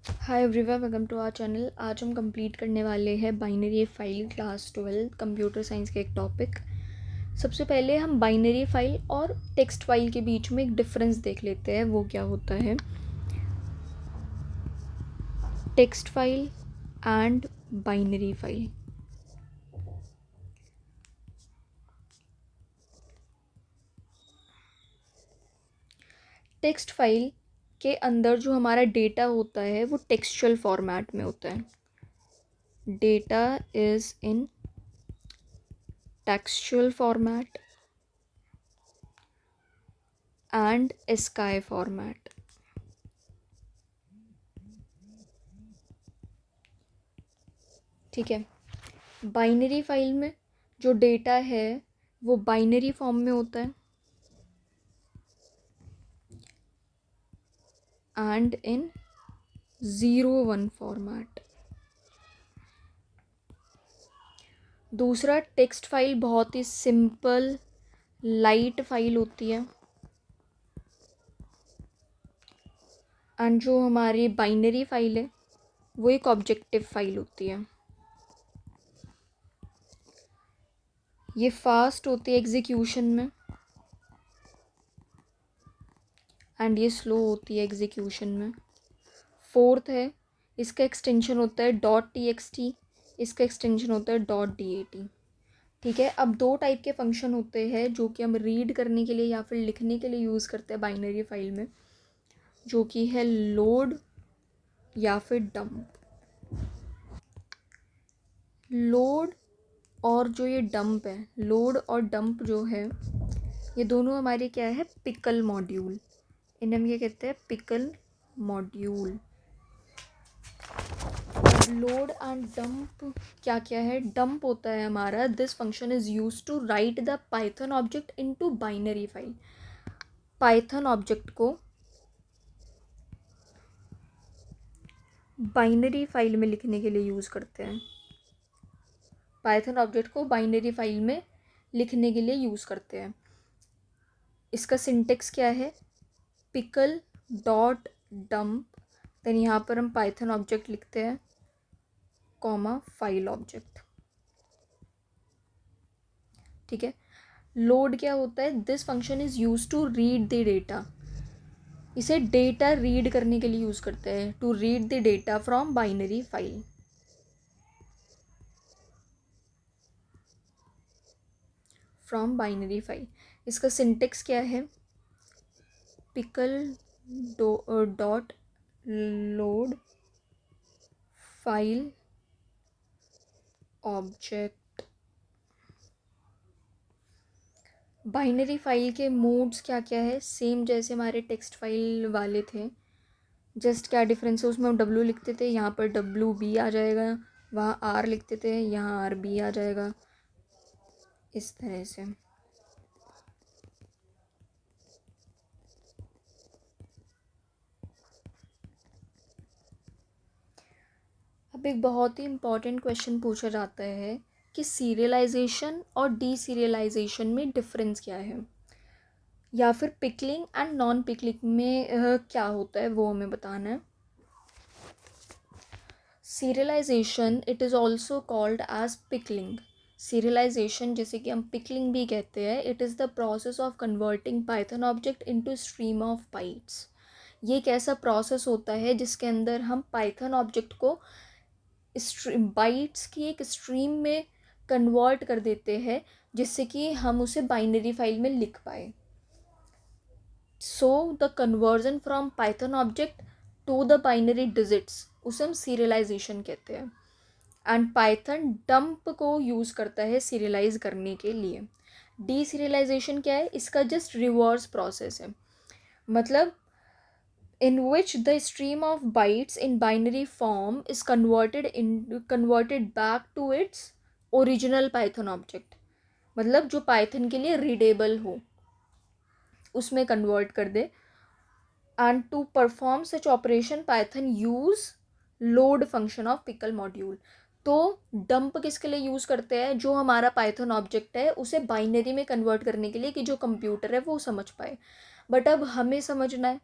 Hi everyone, welcome to our channel. आज हम complete करने वाले हैं binary file class 12 computer science के एक टॉपिक। सबसे पहले हम बाइनरी फाइल और टेक्स्ट फाइल के बीच में एक डिफरेंस देख लेते हैं। वो क्या होता है? Text file and binary file. Text file के अंदर जो हमारा डेटा होता है वो टेक्सचुअल फॉर्मेट में होता है। Data is in textual format and ASCII format. ठीक है। बाइनरी फाइल में जो डेटा है वो बाइनरी फॉर्म में होता है एंड इन 0-1 फॉर्मेट। दूसरा, टेक्स्ट फाइल बहुत ही सिंपल लाइट फाइल होती है एंड जो हमारी बाइनरी फाइल है वो एक ऑब्जेक्टिव फाइल होती है। ये फास्ट होती है एग्जीक्यूशन में एंड ये स्लो होती है एग्जीक्यूशन में। फोर्थ है, इसका एक्सटेंशन होता है .txt, इसका एक्सटेंशन होता है .dat। ठीक है। अब दो टाइप के फंक्शन होते हैं जो कि हम रीड करने के लिए या फिर लिखने के लिए यूज़ करते हैं बाइनरी फाइल में, जो कि है लोड या फिर डंप। लोड और जो ये डंप है, लोड और डंप जो है, ये दोनों हमारे क्या है? Pickle module. इन्हें हम क्या कहते हैं? Pickle module. Load and dump क्या क्या है? डंप होता है हमारा, this function is use to write the Python object into binary file. Python object को बाइनरी फाइल में लिखने के लिए यूज़ करते हैं। पाइथन ऑब्जेक्ट को बाइनरी फाइल में लिखने के लिए यूज़ करते हैं। इसका सिंटेक्स क्या है? पिकल डॉट डंप, देन यहाँ पर हम पाइथन ऑब्जेक्ट लिखते हैं कॉमा फाइल ऑब्जेक्ट। ठीक है। लोड क्या होता है? This function is use to read the data. इसे डेटा रीड करने के लिए यूज़ करते हैं, to read the data from binary file. From binary file इसका सिंटेक्स क्या है? Pickle dot load file object. Binary file के मोड्स क्या क्या है? सेम जैसे हमारे टेक्स्ट फाइल वाले थे, जस्ट क्या डिफरेंस है उसमें हम W लिखते थे, यहाँ पर WB आ जाएगा, वहाँ R लिखते थे, यहाँ RB आ जाएगा, इस तरह से। अब एक बहुत ही इम्पॉर्टेंट क्वेश्चन पूछा जाता है कि सीरियलाइजेशन और डीसीरियलाइजेशन में डिफरेंस क्या है, या फिर पिकलिंग एंड नॉन पिकलिंग में क्या होता है, वो हमें बताना है। Serialisation it is also called as pickling. Serialisation, जैसे कि हम पिकलिंग भी कहते हैं, it is the process of converting Python object into stream of bytes. ये एक ऐसा प्रोसेस होता है जिसके अंदर हम पाइथन ऑब्जेक्ट को बाइट्स की एक स्ट्रीम में कन्वर्ट कर देते हैं, जिससे कि हम उसे बाइनरी फाइल में लिख पाए। So the conversion from Python object to the binary digits, उसे हम सीरियलाइजेशन कहते हैं। एंड पाइथन डंप को यूज़ करता है सीरियलाइज करने के लिए। डीसीरियलाइजेशन क्या है? इसका जस्ट रिवर्स प्रोसेस है, मतलब in which the stream of bytes in binary form is converted back to its original Python object। मतलब जो पाइथन के लिए रीडेबल हो उसमें कन्वर्ट कर दे। And to perform such operation Python use load function of pickle module. तो dump किसके लिए यूज़ करते हैं? जो हमारा पाइथन ऑब्जेक्ट है उसे बाइनरी में कन्वर्ट करने के लिए, कि जो कंप्यूटर है वो समझ पाए। बट अब हमें समझना है,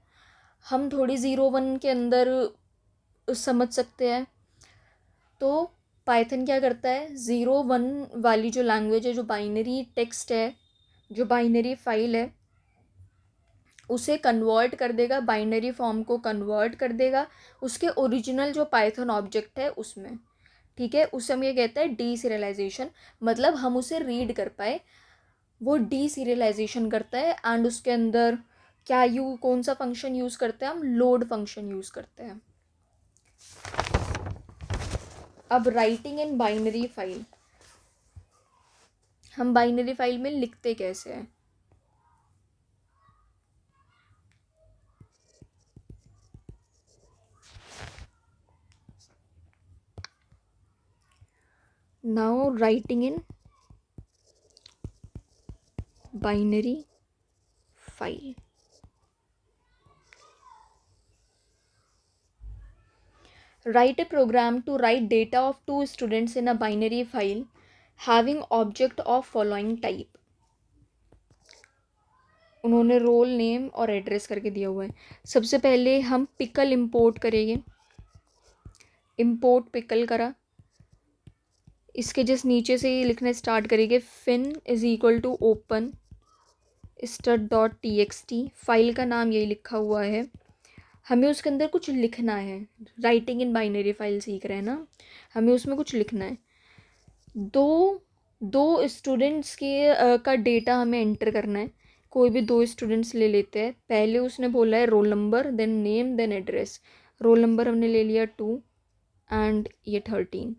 हम थोड़ी 0-1 के अंदर समझ सकते हैं। तो पाइथन क्या करता है, 0 1 वाली जो लैंग्वेज है, जो बाइनरी टेक्स्ट है, जो बाइनरी फाइल है, उसे कन्वर्ट कर देगा, बाइनरी फॉर्म को कन्वर्ट कर देगा उसके ओरिजिनल जो पाइथन ऑब्जेक्ट है उसमें। ठीक है, उसे हम ये कहते हैं डीसीरियलाइजेशन, मतलब हम उसे रीड कर पाए, वो डीसीरियलाइजेशन करता है। एंड उसके अंदर क्या कौन सा फंक्शन यूज़ करते हैं हम, लोड फंक्शन यूज़ करते हैं। अब राइटिंग इन बाइनरी फाइल, हम बाइनरी फाइल में लिखते कैसे हैं। Now writing in binary file, write a program to write data of two students in a binary file having object of following type। उन्होंने roll name और address करके दिया हुआ है। सबसे पहले हम पिकल इंपोर्ट करेंगे, इंपोर्ट पिकल करा, इसके जस्ट नीचे से ही लिखना स्टार्ट करेंगे, fin is equal to open std.txt, file का नाम यही लिखा हुआ है। हमें उसके अंदर कुछ लिखना है, राइटिंग इन बाइनरी फाइल सीख रहे हैं ना, हमें उसमें कुछ लिखना है। दो स्टूडेंट्स के का डेटा हमें एंटर करना है। कोई भी 2 स्टूडेंट्स ले लेते हैं। पहले उसने बोला है roll number, then name, then address. Roll number हमने ले लिया 2 एंड ये 13।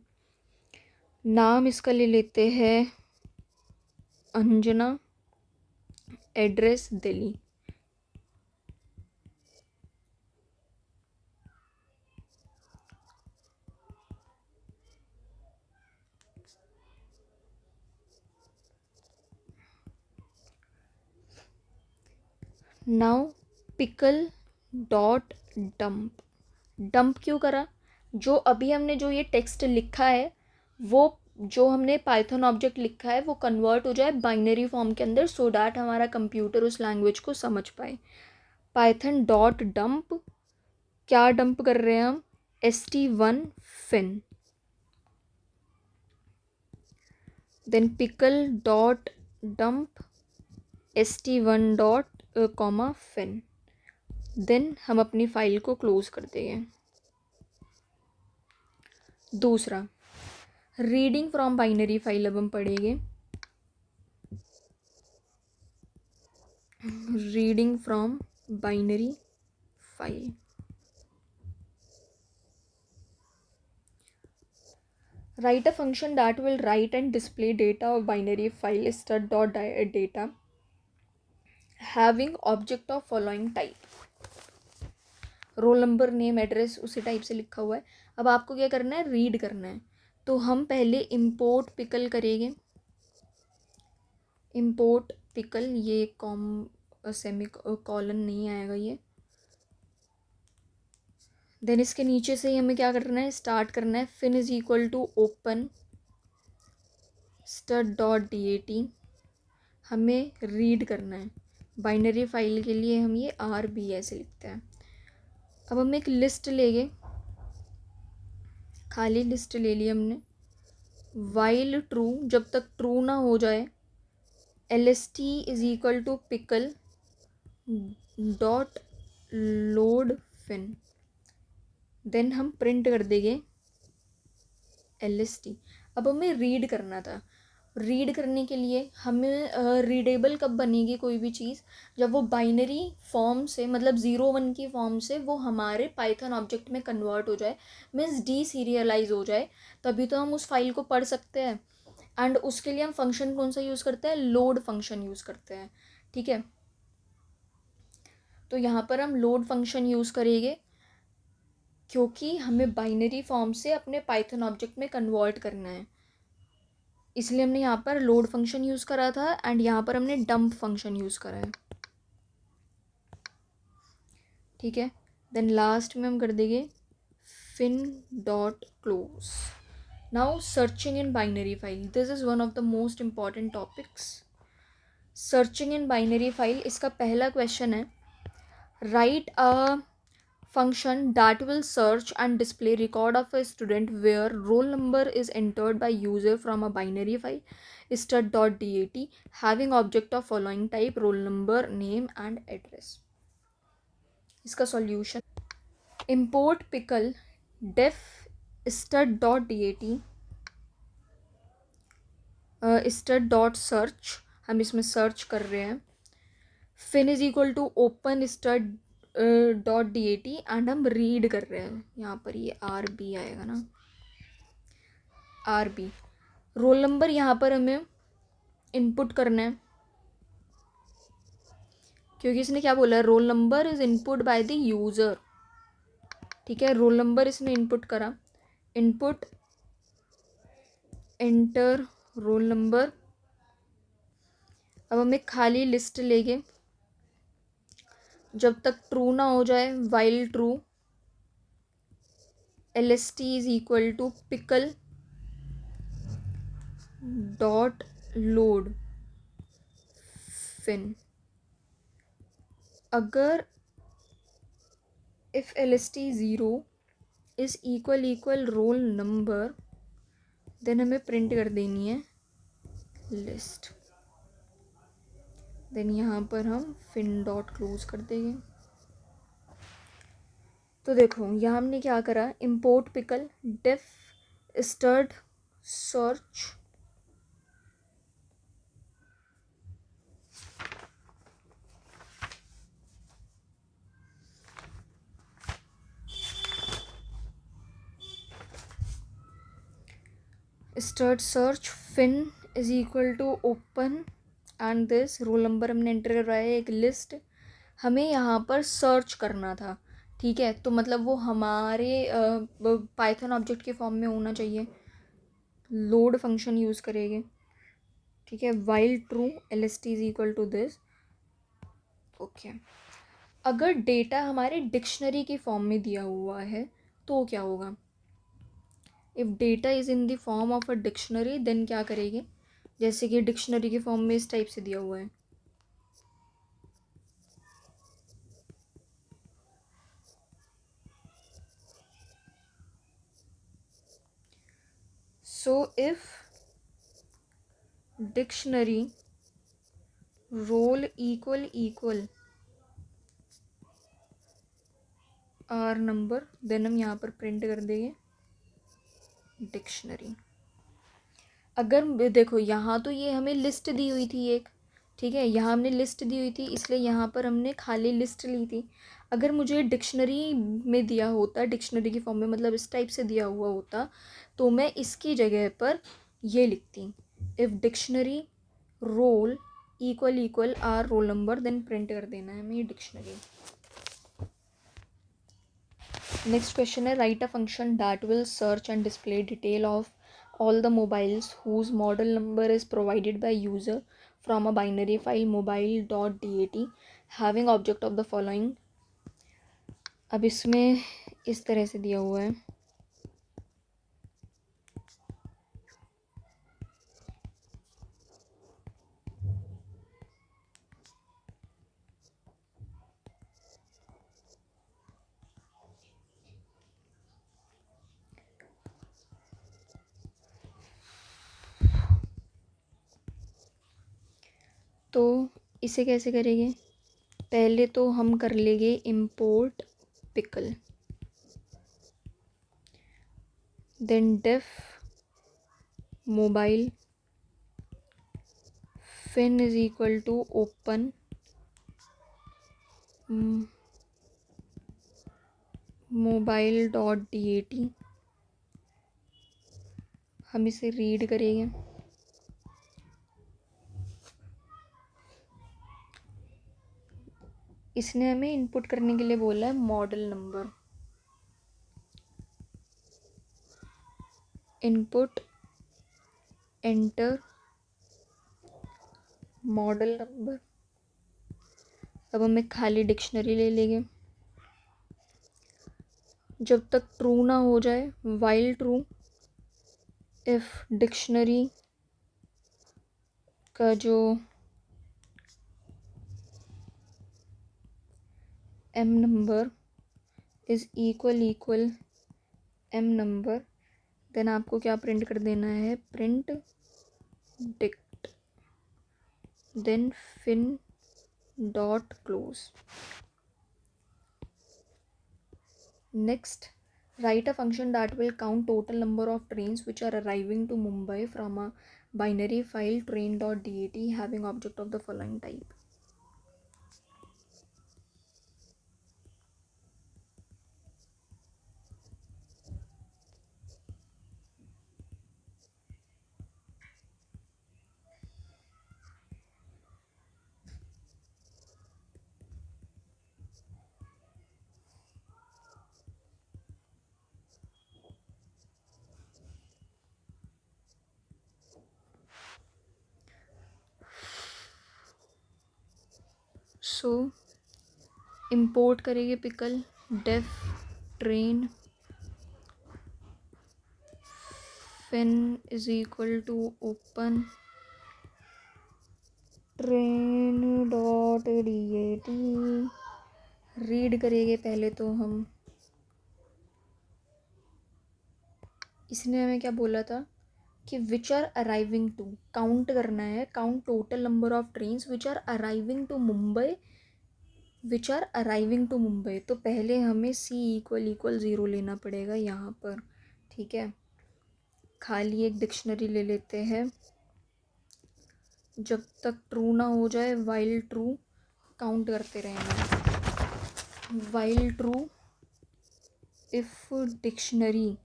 नाम इसका ले लेते हैं Anjana, address Delhi. Now pickle dot dump, dump क्यों करा, जो अभी हमने जो ये टेक्स्ट लिखा है, वो जो हमने पाइथन ऑब्जेक्ट लिखा है वो कन्वर्ट हो जाए बाइनरी फॉर्म के अंदर, सो डैट हमारा कंप्यूटर उस लैंग्वेज को समझ पाए। पाइथन डॉट डंप, क्या डंप कर रहे हैं हम, st1 fin, then pickle dot dump st1 dot comma fin, then हम अपनी फाइल को क्लोज कर देंगे। दूसरा, रीडिंग फ्रॉम बाइनरी फाइल अब हम पढ़ेंगे। Reading from binary file, write a function that will write and display data of binary file stud.data having object of following type। Roll number, name, address उसी type से लिखा हुआ है। अब आपको क्या करना है, रीड करना है। तो हम पहले इंपोर्ट पिकल करेंगे, इंपोर्ट पिकल, ये सेमी कॉलन नहीं आएगा ये। देन इसके नीचे से ही हमें क्या करना है, स्टार्ट करना है, fin is equal to open stud.dat, हमें रीड करना है। बाइनरी फाइल के लिए हम ये RB ऐसे लिखते हैं। अब हम एक लिस्ट लेंगे, खाली लिस्ट ले ली हमने। वाइल ट्रू, जब तक ट्रू ना हो जाए, lst is equal to pickle dot load fin, then हम प्रिंट कर देंगे lst। अब हमें रीड करना था। रीड करने के लिए हमें रीडेबल कब बनेगी कोई भी चीज़, जब वो बाइनरी फॉर्म से, मतलब 0 1 की फॉर्म से वो हमारे पाइथन ऑब्जेक्ट में कन्वर्ट हो जाए, मीन्स डीसीरियलाइज हो जाए, तभी तो हम उस फाइल को पढ़ सकते हैं। एंड उसके लिए हम फंक्शन कौन सा यूज़ करते हैं, लोड फंक्शन यूज़ करते हैं। ठीक है, तो यहाँ पर हम लोड फंक्शन यूज़ करेंगे, क्योंकि हमें बाइनरी फॉर्म से अपने पाइथन ऑब्जेक्ट में कन्वर्ट करना है, इसलिए हमने यहाँ पर लोड फंक्शन यूज़ करा था एंड यहाँ पर हमने डंप फंक्शन यूज़ करा है। ठीक है, देन लास्ट में हम कर देंगे fin dot close. Now searching in binary file, this is one of the most important topics. Searching in binary file, इसका पहला क्वेश्चन है, write a function that will search and display record of a student where roll number is entered by user from a binary file stud.dat having object of following type roll number name and address. इसका solution, import pickle def stud.dat stud.search, हम इसमें search कर रहे हैं, fin is equal to open stud dot D A T and हम read कर रहे हैं, यहाँ पर ये आर बी आएगा ना, आर बी रोल नंबर यहाँ पर हमें इनपुट करना है क्योंकि इसने क्या बोला है, roll number is input by the user. ठीक है, रोल नंबर इसने इनपुट करा, इनपुट एंटर रोल नंबर. अब हमें खाली लिस्ट लेंगे, जब तक ट्रू ना हो जाए while true L S T is equal to pickle dot load fin. अगर if l S t zero is equal roll number then हमें प्रिंट कर देनी है लिस्ट. देन यहाँ पर हम फिन डॉट क्लोज कर देंगे. तो देखो यहाँ हमने क्या करा, import pickle def stud search stud search fin is equal to open and this roll number हमने एंटर करवाया है, एक लिस्ट हमें यहाँ पर सर्च करना था. ठीक है, तो मतलब वो हमारे पाइथन ऑब्जेक्ट के फॉर्म में होना चाहिए, लोड फंक्शन यूज़ करेंगे. ठीक है, while true L S T is equal to this. Okay, अगर डेटा हमारे डिक्शनरी के फॉर्म में दिया हुआ है तो क्या होगा, if data is in the form of a dictionary then क्या करेंगे, जैसे कि डिक्शनरी के फॉर्म में इस टाइप से दिया हुआ है. So if dictionary roll equal r number then हम यहाँ पर प्रिंट कर देंगे डिक्शनरी. अगर देखो यहाँ तो ये हमें लिस्ट दी हुई थी एक, ठीक है, यहाँ हमने लिस्ट दी हुई थी इसलिए यहाँ पर हमने खाली लिस्ट ली थी. अगर मुझे डिक्शनरी में दिया होता, डिक्शनरी के फॉर्म में मतलब इस टाइप से दिया हुआ होता, तो मैं इसकी जगह पर ये लिखती, if dictionary roll equal R roll number then print कर देना है हमें ये डिक्शनरी. नेक्स्ट क्वेश्चन है, write a function that will search and display detail of all the mobiles whose model number is provided by user from a binary file mobile.dat having object of the following. अब इसमें इस तरह से दिया हुआ है, तो इसे कैसे करेंगे, पहले तो हम कर लेंगे import pickle then def mobile fin is equal to open mobile dot D A T. हम इसे रीड करेंगे, इसने हमें इनपुट करने के लिए बोला है model number, input enter model number. अब हमें खाली डिक्शनरी ले लेंगे, जब तक ट्रू ना हो जाए वाइल ट्रू इफ़ डिक्शनरी का जो M number is equal M number, then आपको क्या प्रिंट कर देना है, print dict, then fin dot close. Next, write a function that will count total number of trains which are arriving to Mumbai from a binary file train.dat having object of the following type. So import करेंगे pickle def train fin is equal to open train dot dat. Read करेंगे पहले तो हम, इसने हमें क्या बोला था कि which are arriving to, count करना है, count total number of trains which are arriving to Mumbai, which are arriving to Mumbai. तो पहले हमें c इक्वल 0 लेना पड़ेगा यहाँ पर. ठीक है, खाली एक डिक्शनरी ले लेते हैं. जब तक ट्रू ना हो जाए वाइल ट्रू काउंट करते रहना. वाइल ट्रू इफ़ डिक्शनरी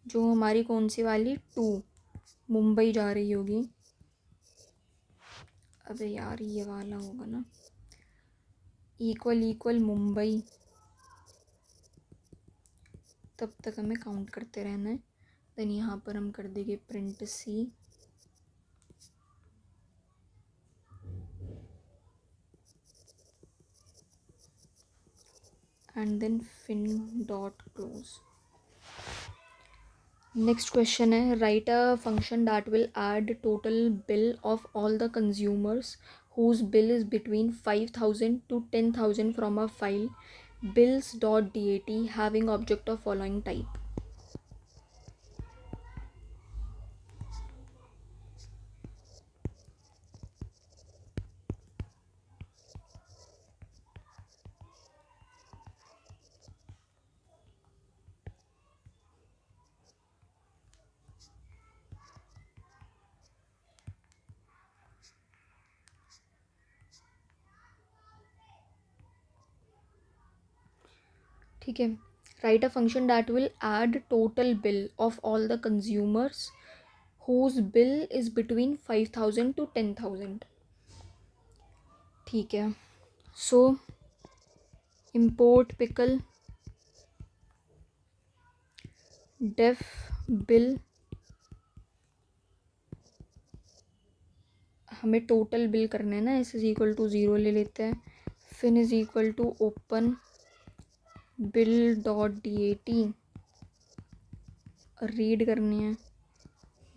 जो हमारी कौन सी वाली, टू, मुंबई जा रही होगी. अबे यार ये वाला होगा ना, इक्वल मुंबई, तब तक हमें काउंट करते रहना है. देन यहाँ पर हम कर देंगे print C and then fin dot close. Next question है, write a function that will add total bill of all the consumers whose bill is between 5,000 to 10,000 from a file bills.dat having object of following type. ठीक है, write a function that will add total bill of all the consumers whose bill is between 5,000 to 10,000. ठीक है, so import pickle def bill, हमें total bill करना है ना, S is equal to 0 ले लेते हैं. Fin is equal to open bill dot dat, read करनी है.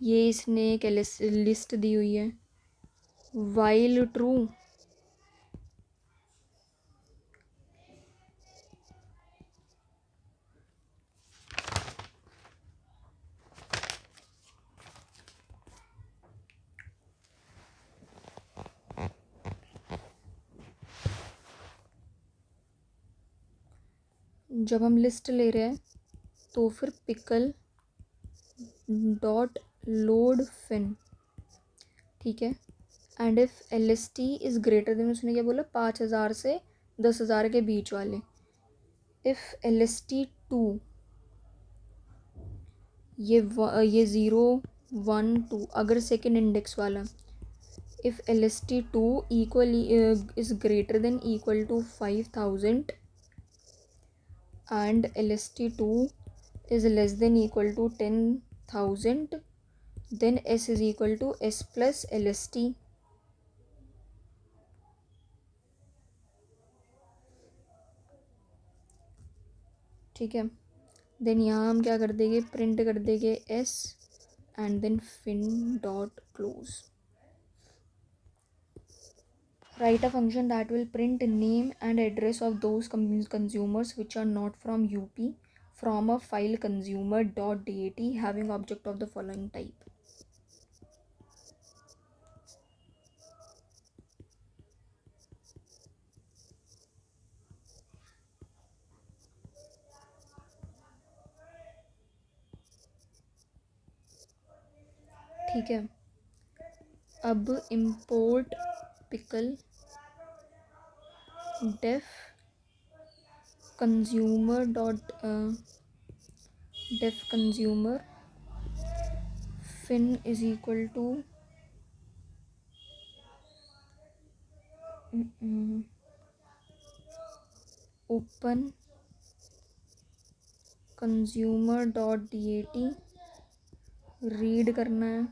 ये इसने एक लिस्ट दी हुई है. वाइल ट्रू जब हम लिस्ट ले रहे हैं तो फिर पिकल डॉट लोड फिन. ठीक है, and if L S T is greater than, उसने क्या बोला, 5,000 से 10,000 के बीच वाले. If L S T two, ये 0 1 2 अगर सेकेंड इंडेक्स वाला. If L S T two equal is greater than equal to 5,000 and lst2 is less than equal to 10,000, then s is equal to s plus lst. ठीक है, then यहाँ हम क्या कर देंगे, प्रिंट कर देंगे s and then fin dot close. Write a function that will print name and address of those consumers which are not from UP from a file consumer.dat having object of the following type. ठीक है, अब import pickle def consumer fin is equal to open consumer.dat read करना है,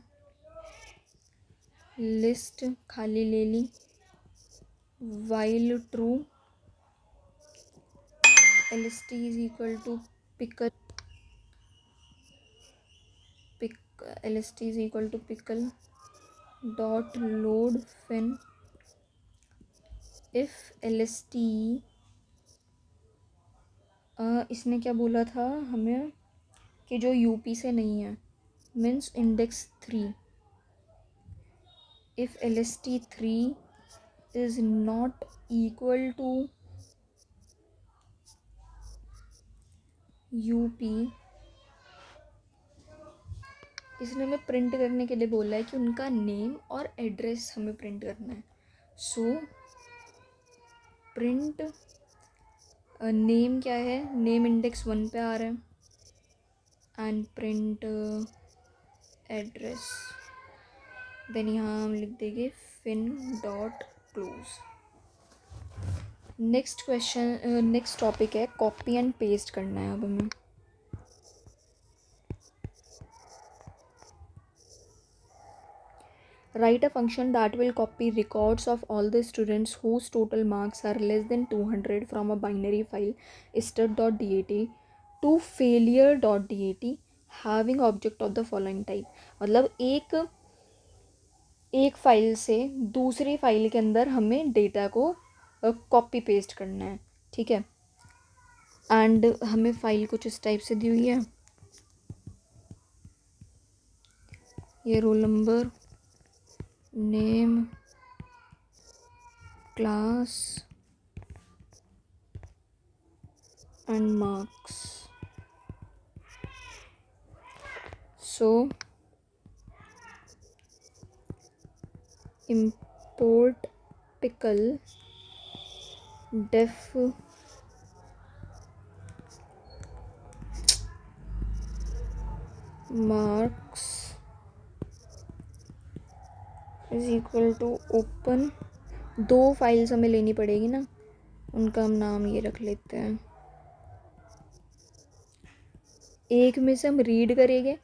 list खाली ले ली, while true lst is equal to pickle dot load fin if lst इसने क्या बोला था हमें कि जो यूपी से नहीं है, means index 3, if lst3 is not equal to UP, इसने हमें प्रिंट करने के लिए बोला है कि उनका नेम और एड्रेस हमें प्रिंट करना है. सो प्रिंट नेम क्या है, नेम इंडेक्स 1 पे आ रहा है एंड प्रिंट एड्रेस. देन यहाँ हम लिख देंगे fin dot close. Next question, next topic है कॉपी एंड पेस्ट करना है अब हमें. Write a function that will copy records of all the students whose total marks are less than 200 from a binary file stud.dat to failure.dat having object of the following type. मतलब एक file से दूसरी file के अंदर हमें data को copy paste करना है. ठीक है, एंड हमें फाइल कुछ इस टाइप से दी हुई है. ये roll number, name, class and marks. So import pickle def marks is equal to open. दो फाइल्स हमें लेनी पड़ेगी ना, उनका हम नाम ये रख लेते हैं. एक में से हम रीड करेंगे,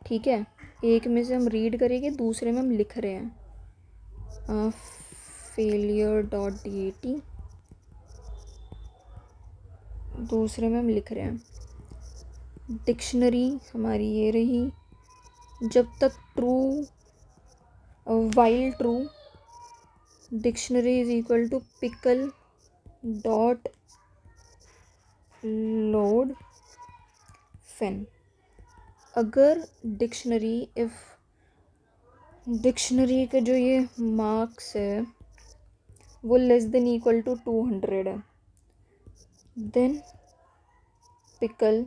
ठीक है, एक में से हम रीड करेंगे, दूसरे में हम लिख रहे हैं failure.dat, दूसरे में हम लिख रहे हैं. डिक्शनरी हमारी ये रही. जब तक true, while true, dictionary is equal to pickle dot load fin. अगर डिक्शनरी, इफ डिक्शनरी के जो ये मार्क्स है वो लेस देन इक्वल टू 200 है, देन पिकल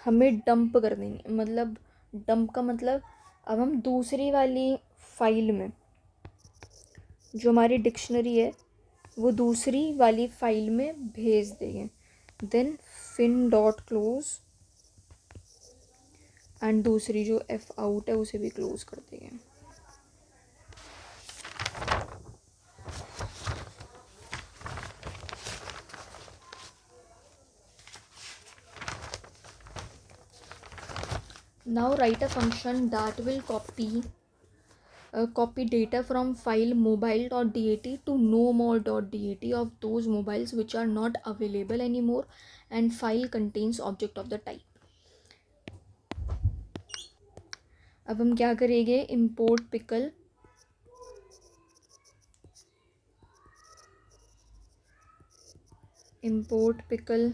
हमें डंप कर देंगे. मतलब डंप का मतलब अब हम दूसरी वाली फाइल में, जो हमारी डिक्शनरी है वो दूसरी वाली फाइल में भेज देंगे. Then fin dot close and दूसरी जो एफ आउट है उसे भी क्लोज कर देंगे. Now write a function that will copy data from file mobile.dat to nomore.dat of those mobiles which are not available anymore and file contains object of the type. अब हम क्या करेंगे, import pickle import pickle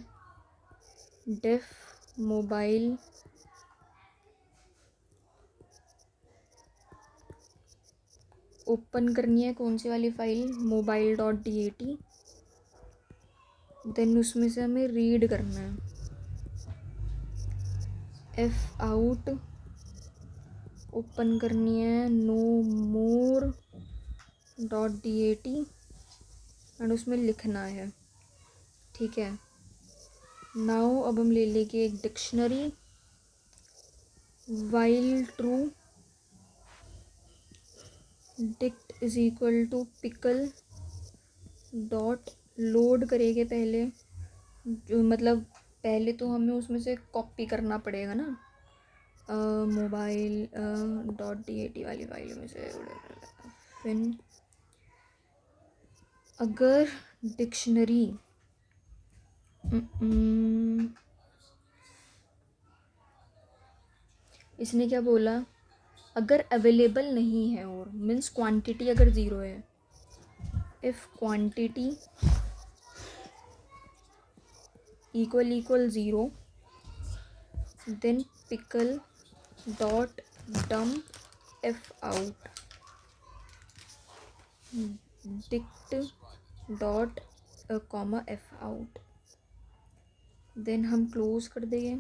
def mobile open करनी है कौन सी वाली file, mobile.dat, then उसमें से हमें रीड करना है एफ आउट, ओपन करनी है नो मोर .dat एंड उसमें लिखना है। ठीक है, नाउ अब हम ले लेंगे एक dictionary, while true dict is equal to pickle dot load करेंगे पहले, जो मतलब पहले तो हमें उसमें से कॉपी करना पड़ेगा ना, मोबाइल .dat वाली फाइल में से। फिर अगर डिक्शनरी इसने क्या बोला, अगर अवेलेबल नहीं है और मीन्स क्वांटिटी अगर ज़ीरो है, if quantity equal zero then pickle dot dump f out dict dot comma f out, then हम क्लोज कर देंगे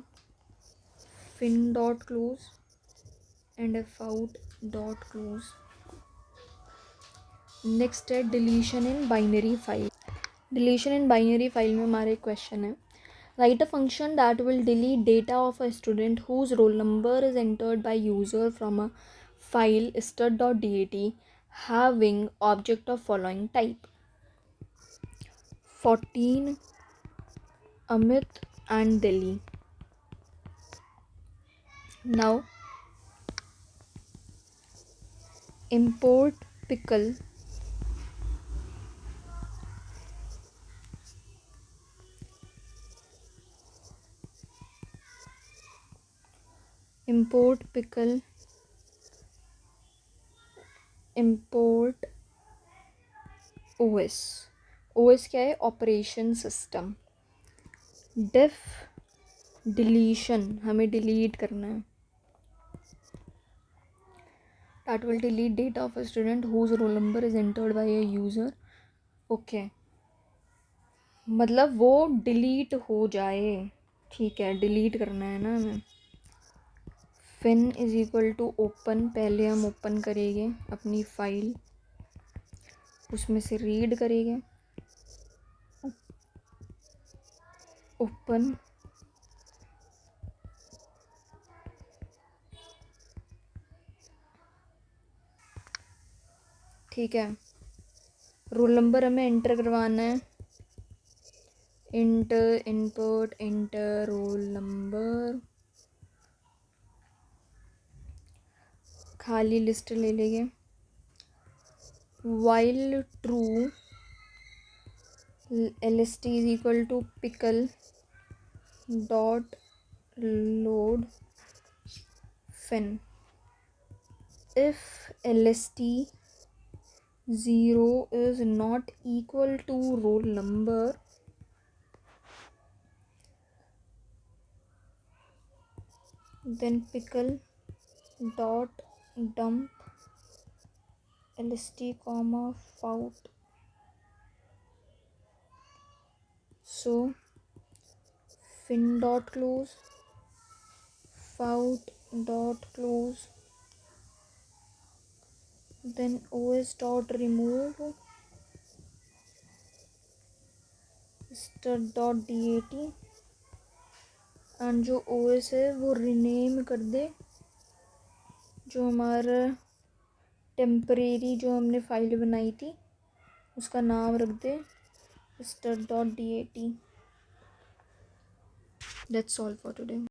fin dot close and f out dot close. Next है deletion in binary file. Deletion in binary file में हमारे question है, write a function that will delete data of a student whose roll number is entered by user from a file stud.dat having object of following type 14 Amit and Delhi. Now import pickle import OS क्या है, operation system. Def deletion हमें delete करना है, that will delete data of a student whose roll number is entered by a user. Okay, मतलब वो delete हो जाए। ठीक है, डिलीट करना है ना हमें। Fin is equal to open, पहले हम ओपन करेंगे अपनी फाइल, उसमें से रीड करेंगे, ओपन ठीक है, रोल नंबर हमें एंटर करवाना है, enter input enter roll number, खाली लिस्ट ले लेंगे, while true lst is equal to pickle dot load fin, if lst 0 is not equal to roll number then pickle dot dump lst comma faut, so fin dot close faut dot close, then os dot remove stud dot dat and जो OS है वो rename कर दे, जो हमारा temporary जो हमने file बनाई थी उसका नाम रख दे stud.dat। That's all for today.